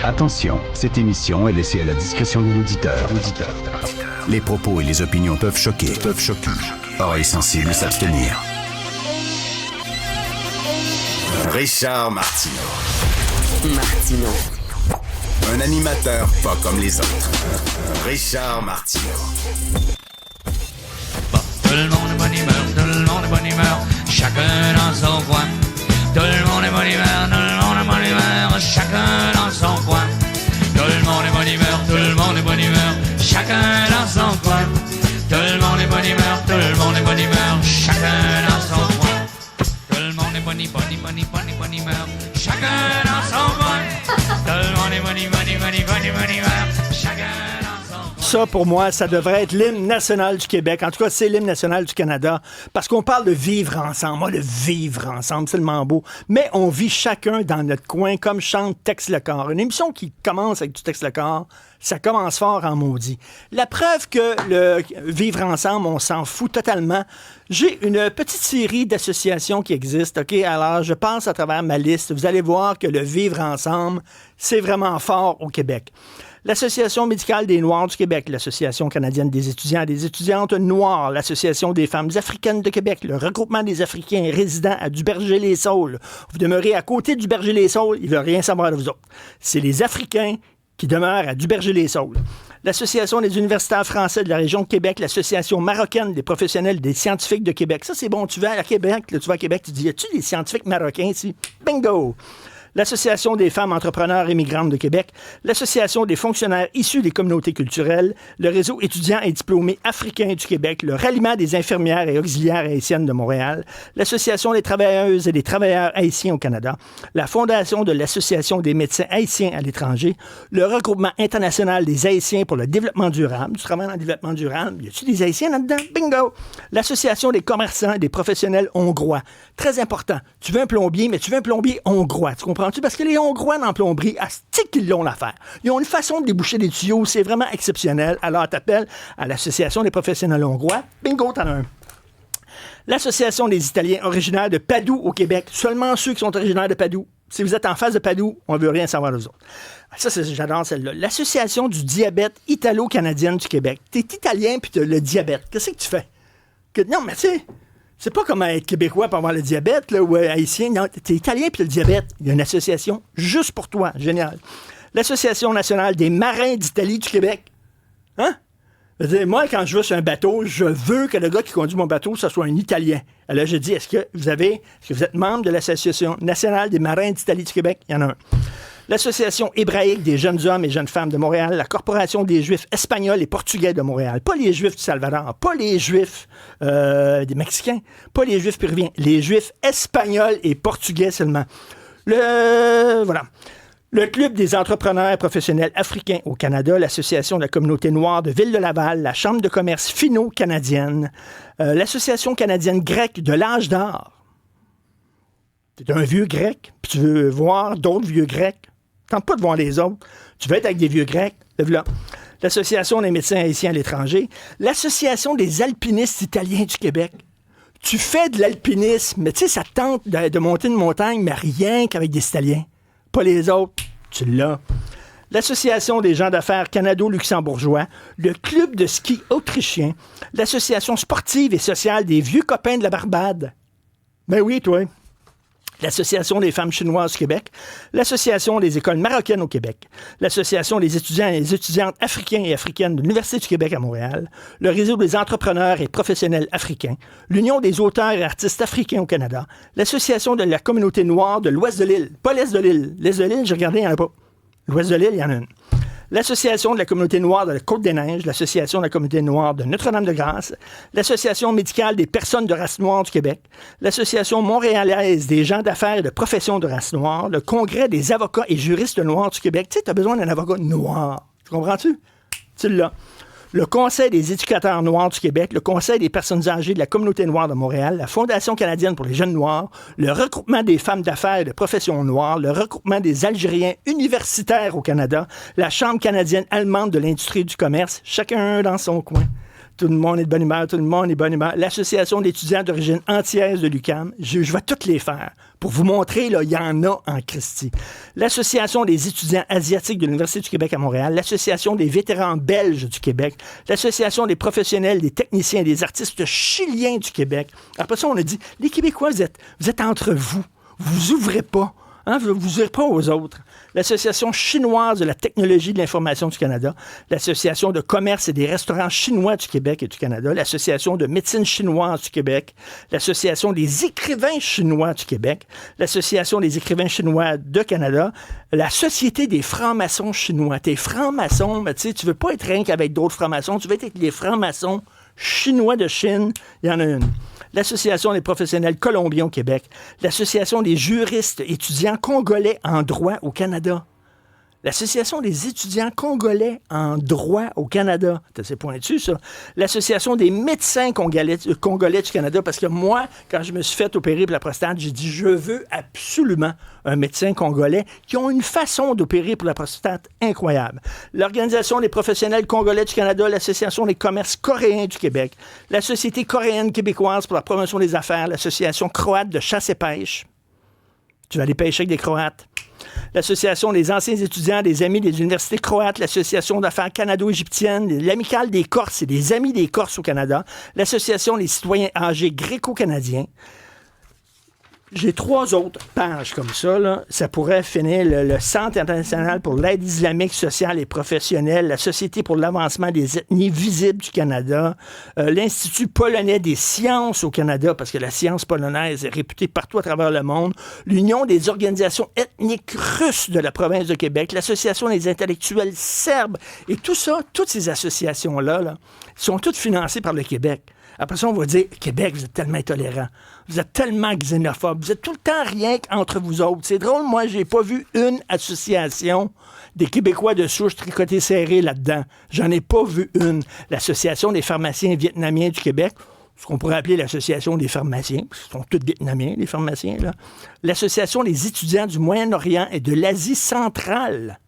Attention, cette émission est laissée à la discrétion de l'auditeur. Les propos et les opinions peuvent choquer. Oreilles sensibles s'abstenir. Richard Martineau. Un animateur pas comme les autres. Richard Martineau. Tout le monde est bonne humeur, tout le monde est bonne humeur, chacun dans son coin. Tout le monde est bonne humeur, tout le monde est bonne humeur, chacun dans son coin. Tout le monde est bonne humeur, tout le monde est bonne humeur, chacun dans son coin. Tout le monde est bonne humeur, tout le monde est bonne humeur, chacun dans son coin. Tout le monde est bonne humeur, chacun dans son coin. Tout le monde est bonne humeur, chacun dans son coin. Ça, pour moi, ça devrait être l'hymne national du Québec. En tout cas, c'est l'hymne national du Canada. Parce qu'on parle de vivre ensemble. Moi, le vivre ensemble, c'est tellement beau. Mais on vit chacun dans notre coin, comme chante Tex Lecor. Une émission qui commence avec du Tex Lecor, ça commence fort en maudit. La preuve que le vivre ensemble, on s'en fout totalement. J'ai une petite série d'associations qui existent, OK? Alors, je passe à travers ma liste. Vous allez voir que le vivre ensemble, c'est vraiment fort au Québec. L'Association médicale des Noirs du Québec, l'Association canadienne des étudiants et des étudiantes noirs, l'Association des femmes africaines de Québec, le regroupement des Africains résidents à Duberger-les-Saules. Vous demeurez à côté de Duberger-les-Saules, ils ne veulent rien savoir de vous autres. C'est les Africains qui demeurent à Duberger-les-Saules. L'Association des universitaires français de la région de Québec, l'Association marocaine des professionnels des scientifiques de Québec. Ça, c'est bon, tu vas à Québec, là, tu vas à Québec, tu dis, y a-tu des scientifiques marocains ici? Bingo! L'Association des femmes entrepreneurs immigrantes de Québec, l'Association des fonctionnaires issus des communautés culturelles, le Réseau étudiants et diplômés africains du Québec, le Ralliement des infirmières et auxiliaires haïtiennes de Montréal, l'Association des travailleuses et des travailleurs haïtiens au Canada, la Fondation de l'Association des médecins haïtiens à l'étranger, le Regroupement international des Haïtiens pour le développement durable, du travail dans le développement durable, y a-t-il des Haïtiens là-dedans? Bingo! L'Association des commerçants et des professionnels hongrois. Très important. Tu veux un plombier, mais tu veux un plombier hongrois. Tu comprends? Parce que les Hongrois dans la plomberie, asti qu'ils l'ont l'affaire. Ils ont une façon de déboucher des tuyaux, c'est vraiment exceptionnel. Alors, t'appelles à l'Association des professionnels hongrois. Bingo, t'en as un. L'Association des Italiens originaires de Padoue au Québec. Seulement ceux qui sont originaires de Padoue. Si vous êtes en face de Padoue, on ne veut rien savoir des autres. Ça, j'adore celle-là. L'Association du diabète italo-canadienne du Québec. T'es italien puis t'as le diabète. Qu'est-ce que tu fais? Non, mais tu sais... C'est pas comme être québécois pour avoir le diabète, là, ou haïtien. Non, t'es italien puis le diabète. Il y a une association juste pour toi. Génial. L'Association nationale des marins d'Italie du Québec. Hein? Moi, quand je vais sur un bateau, je veux que le gars qui conduit mon bateau, ce soit un Italien. Alors, je dis, est-ce que vous êtes membre de l'Association nationale des marins d'Italie du Québec? Il y en a un. L'Association hébraïque des jeunes hommes et jeunes femmes de Montréal, la Corporation des Juifs espagnols et portugais de Montréal, pas les Juifs du Salvador, pas les Juifs des Mexicains, pas les Juifs péruviens, les Juifs espagnols et portugais seulement. Voilà. Le Club des entrepreneurs professionnels africains au Canada, l'Association de la communauté noire de Ville-de-Laval, la Chambre de commerce finno-canadienne, l'Association canadienne grecque de l'âge d'or. Tu es un vieux grec, puis tu veux voir d'autres vieux grecs. Tente pas de voir les autres. Tu veux être avec des vieux grecs. Lève-là. L'Association des médecins haïtiens à l'étranger. L'Association des alpinistes italiens du Québec. Tu fais de l'alpinisme, mais tu sais, ça te tente de monter une montagne, mais rien qu'avec des Italiens. Pas les autres. Tu l'as. L'Association des gens d'affaires canado-luxembourgeois, le Club de ski autrichien, l'Association sportive et sociale des vieux copains de la Barbade. Ben oui, toi. L'Association des femmes chinoises du Québec, l'Association des écoles marocaines au Québec, l'Association des étudiants et des étudiantes africains et africaines de l'Université du Québec à Montréal, le Réseau des entrepreneurs et professionnels africains, l'Union des auteurs et artistes africains au Canada, l'Association de la communauté noire de l'Ouest de l'île, pas l'Est de l'île. L'Est de l'île, j'ai regardé, il n'y en a pas. L'Ouest de l'île, il y en a une. L'Association de la communauté noire de la Côte-des-Neiges, l'Association de la communauté noire de Notre-Dame-de-Grâce, l'Association médicale des personnes de race noire du Québec, l'Association montréalaise des gens d'affaires et de professions de race noire, le Congrès des avocats et juristes noirs du Québec. Tu sais, tu as besoin d'un avocat noir. Tu comprends-tu? Tu l'as. Le Conseil des éducateurs noirs du Québec, le Conseil des personnes âgées de la communauté noire de Montréal, la Fondation canadienne pour les jeunes noirs, le regroupement des femmes d'affaires et de professions noires, le regroupement des Algériens universitaires au Canada, la Chambre canadienne allemande de l'industrie du commerce, chacun dans son coin. Tout le monde est de bonne humeur, tout le monde est de bonne humeur. L'Association d'étudiants d'origine antillaise de l'UQAM, je vais toutes les faire pour vous montrer, là, il y en a en Christie. L'Association des étudiants asiatiques de l'Université du Québec à Montréal, l'Association des vétérans belges du Québec, l'Association des professionnels, des techniciens et des artistes chiliens du Québec. Après ça, on a dit, les Québécois, vous êtes entre vous. Vous ouvrez pas. Hein, vous n'ouvrez pas aux autres. L'Association chinoise de la technologie de l'information du Canada, l'Association de commerce et des restaurants chinois du Québec et du Canada, l'Association de médecine chinoise du Québec, l'Association des écrivains chinois du Québec, l'Association des écrivains chinois de Canada, la Société des francs-maçons chinois. T'es franc-maçon, mais tu veux pas être rien qu'avec d'autres francs-maçons, tu veux être avec les francs-maçons chinois de Chine, il y en a une. L'Association des professionnels colombiens au Québec, l'Association des juristes étudiants congolais en droit au Canada, l'Association des étudiants congolais en droit au Canada, c'est pointu ça, l'Association des médecins congolais du Canada, parce que moi, quand je me suis fait opérer pour la prostate, j'ai dit, je veux absolument un médecin congolais qui ont une façon d'opérer pour la prostate incroyable. L'Organisation des professionnels congolais du Canada, l'Association des commerces coréens du Québec, la Société coréenne québécoise pour la promotion des affaires, l'Association croate de chasse et pêche. Tu vas aller pêcher avec des Croates. L'Association des anciens étudiants des Amis des universités croates, l'Association d'affaires canado-égyptiennes, l'Amicale des Corses et des Amis des Corses au Canada, l'Association des citoyens âgés gréco-canadiens. J'ai 3 autres pages comme ça, là. Ça pourrait finir le Centre international pour l'aide islamique, sociale et professionnelle, la Société pour l'avancement des ethnies visibles du Canada, l'Institut polonais des sciences au Canada, parce que la science polonaise est réputée partout à travers le monde, l'Union des organisations ethniques russes de la province de Québec, l'Association des intellectuels serbes, et tout ça, toutes ces associations-là, là, sont toutes financées par le Québec. Après ça, on va dire, Québec, vous êtes tellement intolérant, vous êtes tellement xénophobe, vous êtes tout le temps rien qu'entre vous autres. C'est drôle, moi, j'ai pas vu une association des Québécois de souche tricotés serrés là-dedans. J'en ai pas vu une. L'Association des pharmaciens vietnamiens du Québec, ce qu'on pourrait appeler l'Association des pharmaciens, parce qu'ils sont tous vietnamiens, les pharmaciens, là. L'Association des étudiants du Moyen-Orient et de l'Asie centrale.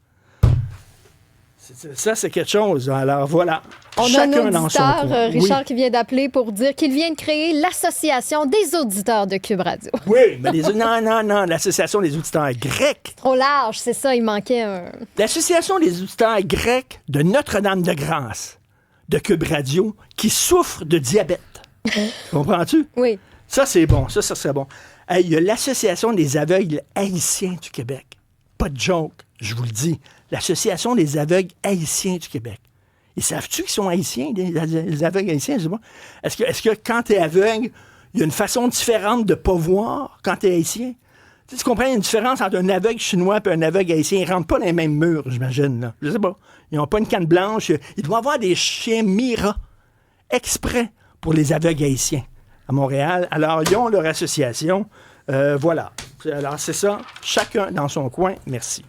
Ça, c'est quelque chose. Alors, voilà. On Chacun a un dans son auditeur, coin. Richard, Oui. qui vient d'appeler pour dire qu'il vient de créer l'Association des auditeurs de Cube Radio. Oui, mais non, l'Association des auditeurs grecs. Trop large, c'est ça, il manquait un... L'Association des auditeurs grecs de Notre-Dame-de-Grâce, de Cube Radio, qui souffrent de diabète. Comprends-tu? Oui. Ça, c'est bon. Ça serait bon. Hey, il y a l'Association des aveugles haïtiens du Québec. Pas de joke, je vous le dis. L'Association des aveugles haïtiens du Québec. Ils savent-tu qu'ils sont haïtiens, les aveugles haïtiens? Je sais pas. Est-ce que quand tu es aveugle, il y a une façon différente de ne pas voir quand tu es haïtien? Tu comprends, il y a une différence entre un aveugle chinois et un aveugle haïtien. Ils ne rentrent pas dans les mêmes murs, j'imagine. Là. Je sais pas. Ils n'ont pas une canne blanche. Il doit y avoir des chiens Mira exprès pour les aveugles haïtiens à Montréal. Alors, ils ont leur association. Voilà. Alors, c'est ça. Chacun dans son coin. Merci.